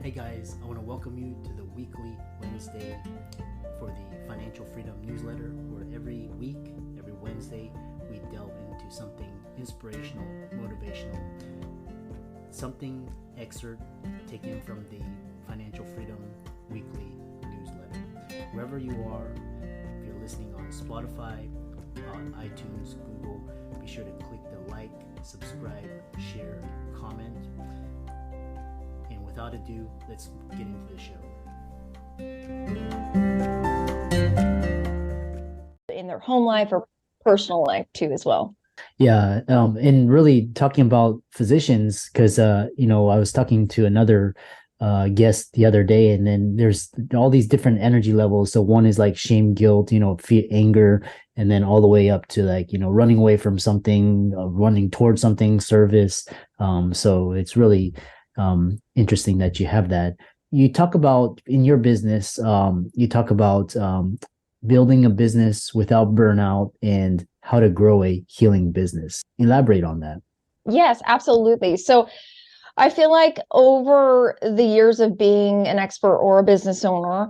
Hey guys, I want to welcome you to the weekly Wednesday for the Financial Freedom newsletter, where every week, every Wednesday, we delve into something inspirational, motivational, something excerpt taken from the Financial Freedom weekly newsletter. Wherever you are, if you're listening on Spotify, on iTunes, Google, be sure to click the like, subscribe, share, comment. And without ado, let's get into the show. In their home life or personal life too, as well. Yeah, and really talking about physicians, because I was talking to another guest the other day, and then there's all these different energy levels. So one is like shame, guilt, anger, and then all the way up to like running away from something, running towards something, service. So it's really interesting that you have that. You talk about in your business, you talk about building a business without burnout and how to grow a healing business. Elaborate on that. Yes, absolutely. So I feel like over the years of being an expert or a business owner,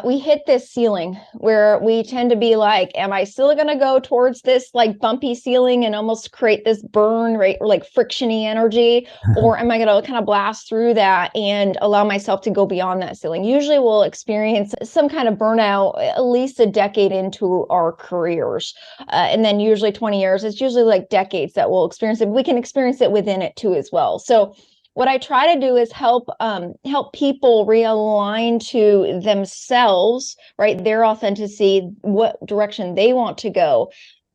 we hit this ceiling where we tend to be like, am I still going to go towards this like bumpy ceiling and almost create this burn, right? Or like frictiony energy, or am I going to kind of blast through that and allow myself to go beyond that ceiling? Usually we'll experience some kind of burnout at least a decade into our careers. And then usually 20 years, it's usually like decades that we'll experience it. We can experience it within it too as well. So what I try to do is help people realign to themselves, right? Their authenticity, what direction they want to go,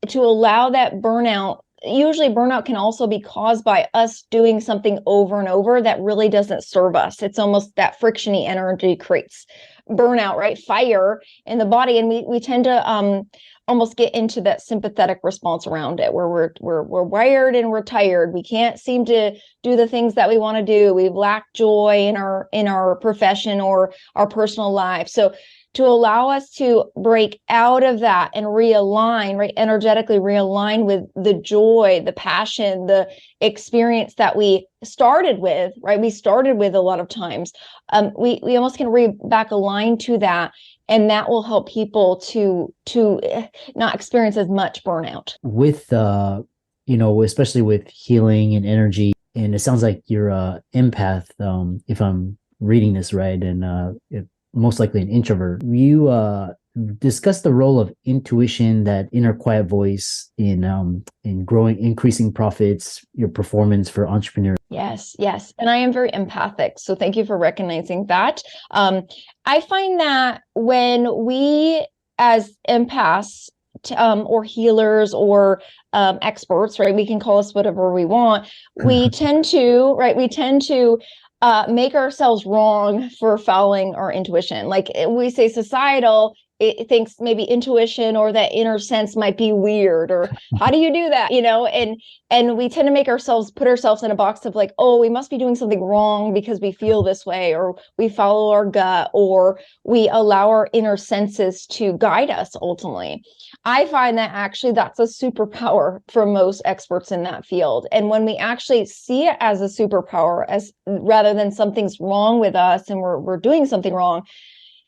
to allow that burnout. Usually burnout can also be caused by us doing something over and over that really doesn't serve us. It's almost that frictiony energy creates burnout, right? Fire in the body. And we tend to almost get into that sympathetic response around it, where we're wired and we're tired. We can't seem to do the things that we want to do. We've lacked joy in our profession or our personal life. So to allow us to break out of that and realign, right, energetically realign with the joy, the passion, the experience that we started with, right? We started with a lot of times. We almost can back align to that. And that will help people to not experience as much burnout. With, especially with healing and energy, and it sounds like you're a empath, if I'm reading this right, and most likely an introvert. You discuss the role of intuition, that inner quiet voice in growing, increasing profits, your performance for entrepreneurs. Yes. And I am very empathic. So thank you for recognizing that. I find that when we as empaths or healers or experts, right, we can call us whatever we want. We tend to make ourselves wrong for following our intuition. Like we say societal, it thinks maybe intuition or that inner sense might be weird, or how do you do that? And we tend to put ourselves in a box of like, oh, we must be doing something wrong because we feel this way, or we follow our gut, or we allow our inner senses to guide us ultimately. I find that actually that's a superpower for most experts in that field. And when we actually see it as a superpower, as rather than something's wrong with us and we're doing something wrong,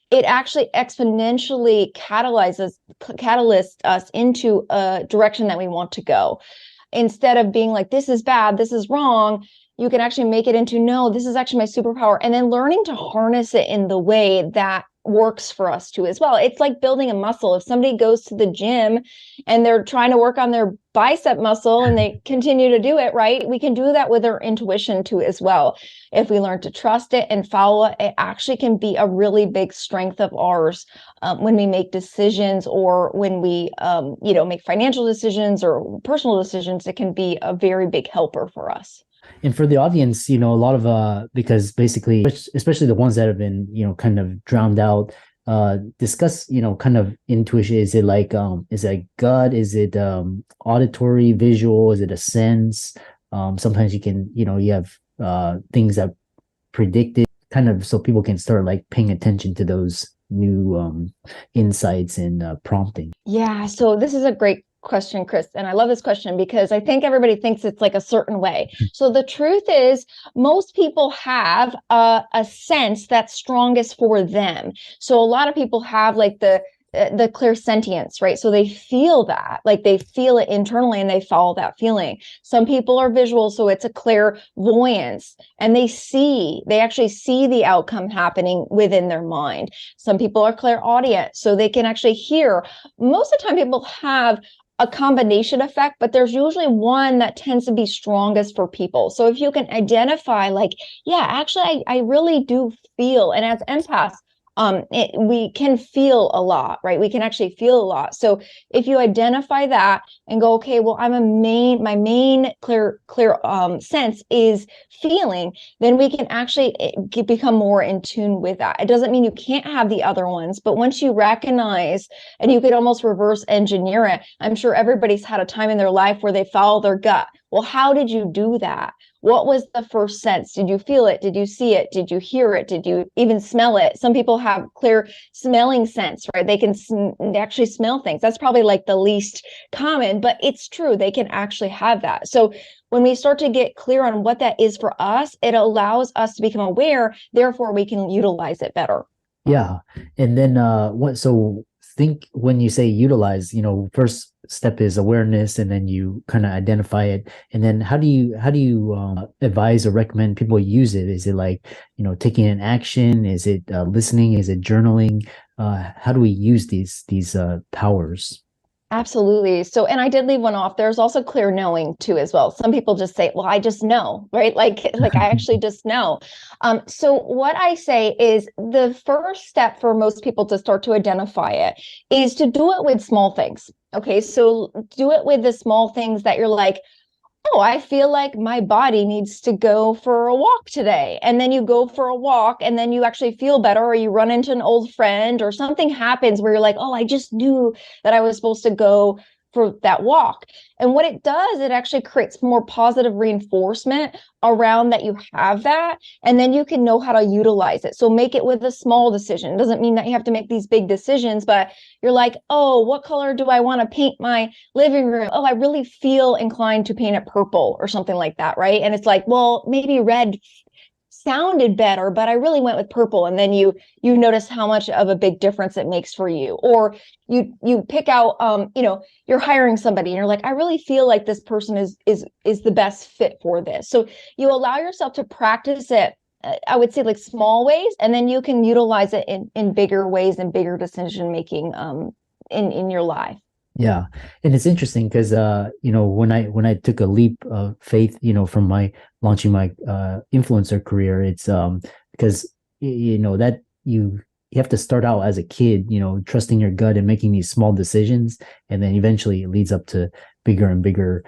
it actually exponentially catalysts us into a direction that we want to go. Instead of being like, this is bad, this is wrong, you can actually make it into, no, this is actually my superpower. And then learning to harness it in the way that works for us too as well. It's like building a muscle. If somebody goes to the gym and they're trying to work on their bicep muscle and they continue to do it, right? We can do that with our intuition too as well. If we learn to trust it and follow it, it actually can be a really big strength of ours when we make decisions, or when we make financial decisions or personal decisions. It can be a very big helper for us. And for the audience, a lot of because basically, especially the ones that have been, kind of drowned out, discuss, kind of intuition. Is it like, is it gut? Is it auditory, visual? Is it a sense? Sometimes you can, you have things that predict it, kind of, so people can start like paying attention to those new insights and prompting. Yeah, so this is a great question, Chris. And I love this question because I think everybody thinks it's like a certain way. So the truth is, most people have a sense that's strongest for them. So a lot of people have like the clairsentience, right? So they feel that, like they feel it internally and they follow that feeling. Some people are visual, so it's a clairvoyance, and they actually see the outcome happening within their mind. Some people are clairaudient, so they can actually hear. Most of the time people have a combination effect, but there's usually one that tends to be strongest for people. So if you can identify like, yeah, actually I really do feel, and as empaths, we can feel a lot, right? We can actually feel a lot. So if you identify that and go, okay, well, my main clear sense is feeling, then we can actually become more in tune with that. It doesn't mean you can't have the other ones, but once you recognize, and you could almost reverse engineer it, I'm sure everybody's had a time in their life where they follow their gut. Well, how did you do that? What was the first sense? Did you feel it? Did you see it? Did you hear it? Did you even smell it? Some people have clear smelling sense, right? They can actually smell things. That's probably like the least common, but it's true. They can actually have that. So when we start to get clear on what that is for us, it allows us to become aware. Therefore, we can utilize it better. Yeah. And then so think when you say utilize, first step is awareness, and then you kind of identify it. And then how do you advise or recommend people use it? Is it like, taking an action? Is it listening? Is it journaling? How do we use these powers? Absolutely. So, and I did leave one off. There's also clear knowing too, as well. Some people just say, well, I just know, right? Like I actually just know. So what I say is the first step for most people to start to identify it is to do it with small things. Okay. So do it with the small things that you're like, oh, I feel like my body needs to go for a walk today. And then you go for a walk and then you actually feel better, or you run into an old friend or something happens where you're like, oh, I just knew that I was supposed to go for that walk. And what it does, it actually creates more positive reinforcement around that you have that. And then you can know how to utilize it. So make it with a small decision. It doesn't mean that you have to make these big decisions, but you're like, oh, what color do I want to paint my living room? Oh, I really feel inclined to paint it purple or something like that, right? And it's like, well, maybe red sounded better, but I really went with purple. And then you notice how much of a big difference it makes for you. Or you pick out, you're hiring somebody and you're like, I really feel like this person is the best fit for this. So you allow yourself to practice it, I would say like small ways, and then you can utilize it in bigger ways and bigger decision making in your life. Yeah. And it's interesting because when I took a leap of faith, from my launching my influencer career, it's because that you have to start out as a kid, trusting your gut and making these small decisions, and then eventually it leads up to bigger and bigger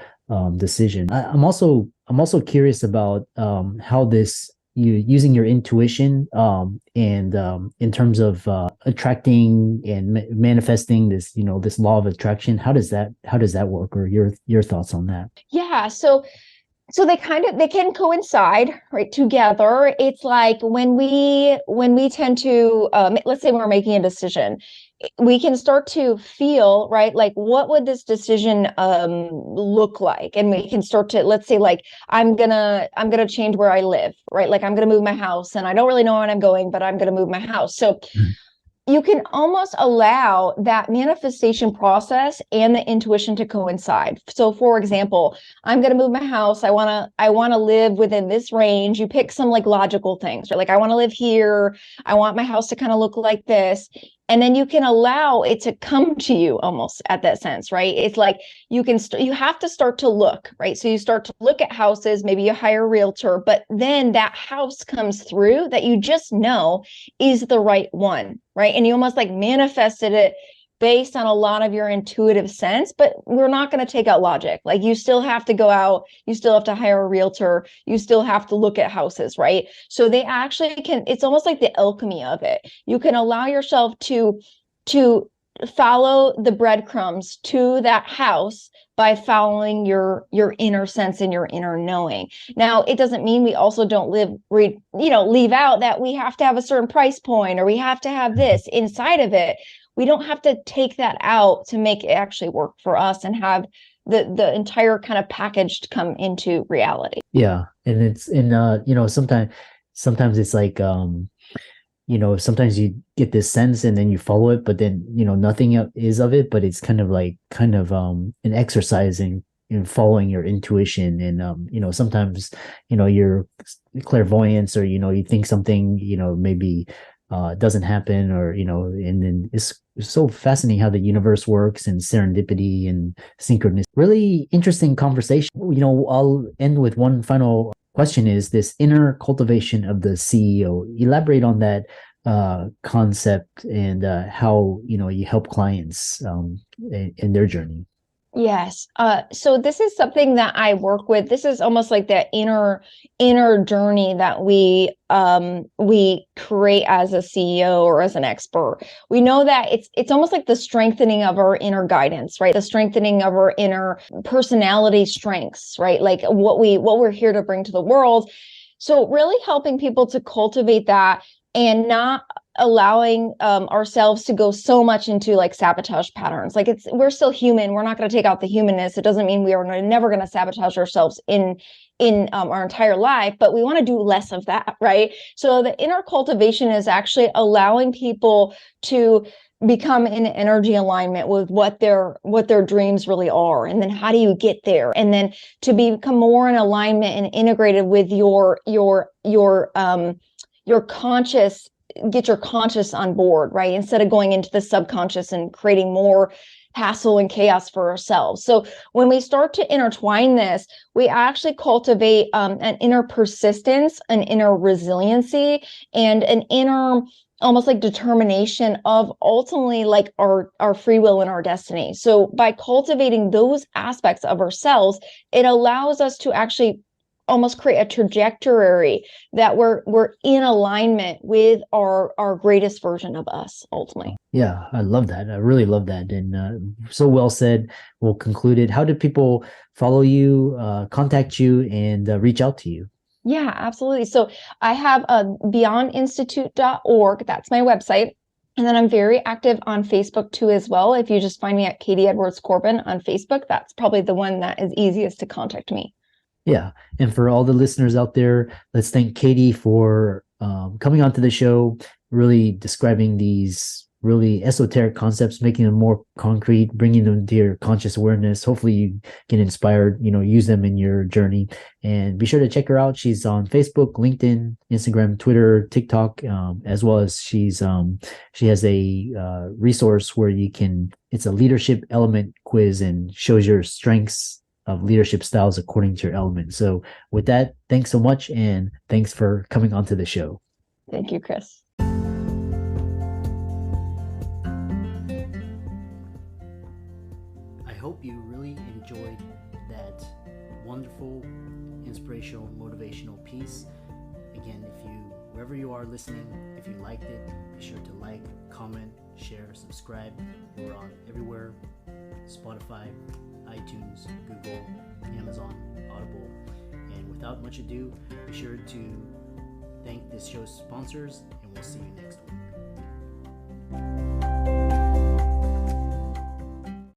decisions. I'm also curious about how this you using your intuition and in terms of attracting and manifesting this law of attraction. How does that work, or your thoughts on that? Yeah. So they can coincide right together. It's like when we tend to let's say we're making a decision, we can start to feel right, like what would this decision look like, and we can start to, let's say like I'm gonna change where I live, right? Like I'm gonna move my house and I don't really know where I'm going, but I'm gonna move my house. So you can almost allow that manifestation process and the intuition to coincide. So for example, I'm going to move my house. I want to live within this range. You pick some like logical things, right? Like I want to live here. I want my house to kind of look like this. And then you can allow it to come to you almost at that sense, right? It's like you have to start to look, right? So you start to look at houses, maybe you hire a realtor, but then that house comes through that you just know is the right one, right? And you almost like manifested it based on a lot of your intuitive sense, but we're not going to take out logic. Like you still have to go out, you still have to hire a realtor, you still have to look at houses, right? So they actually it's almost like the alchemy of it. You can allow yourself to follow the breadcrumbs to that house by following your inner sense and your inner knowing. Now, it doesn't mean we also don't leave out that we have to have a certain price point or we have to have this inside of it. we don't have to take that out to make it actually work for us and have the entire kind of package to come into reality. Yeah. And it's in sometimes it's like sometimes you get this sense and then you follow it, but then nothing is of it, but it's an exercise in following your intuition. And sometimes your clairvoyance, or you think something maybe doesn't happen, or and then it's so fascinating how the universe works, and serendipity and synchronicity. Really interesting conversation. I'll end with one final question: is this inner cultivation of the CEO? Elaborate on that concept, and how you help clients in their journey. Yes. So this is something that I work with. This is almost like that inner journey that we create as a CEO or as an expert. We know that it's almost like the strengthening of our inner guidance, right? The strengthening of our inner personality strengths, right? Like what we're here to bring to the world. So really helping people to cultivate that and not allowing ourselves to go so much into like sabotage patterns. Like we're still human. We're not going to take out the humanness. It doesn't mean we are never going to sabotage ourselves in our entire life, but we want to do less of that, right? So the inner cultivation is actually allowing people to become in energy alignment with what their dreams really are, and then how do you get there, and then to become more in alignment and integrated with your conscious, get your conscious on board, right? Instead of going into the subconscious and creating more hassle and chaos for ourselves. So when we start to intertwine this, we actually cultivate an inner persistence, an inner resiliency, and an inner almost like determination of ultimately like our free will and our destiny. So by cultivating those aspects of ourselves, it allows us to actually almost create a trajectory that we're in alignment with our greatest version of us ultimately. Yeah, I love that. I really love that. And so well said. We'll conclude it. How do people follow you, contact you, and reach out to you? Yeah, absolutely. So I have beyondinstitute.org. That's my website. And then I'm very active on Facebook too as well. If you just find me at Katie Edwards Corbin on Facebook, that's probably the one that is easiest to contact me. Yeah. And for all the listeners out there, let's thank Katie for coming onto the show, really describing these really esoteric concepts, making them more concrete, bringing them to your conscious awareness. Hopefully you get inspired, use them in your journey. And be sure to check her out. She's on Facebook, LinkedIn, Instagram, Twitter, TikTok, as well as she has a resource where it's a leadership element quiz and shows your strengths of leadership styles according to your element. So with that, thanks so much. And thanks for coming onto the show. Thank you, Chris. I hope you really enjoyed that wonderful, inspirational, motivational piece. Again, wherever you are listening, if you liked it, be sure to like, comment, share, subscribe. We're on everywhere: Spotify, iTunes, Google, Amazon, Audible. And without much ado, be sure to thank this show's sponsors, and we'll see you next week.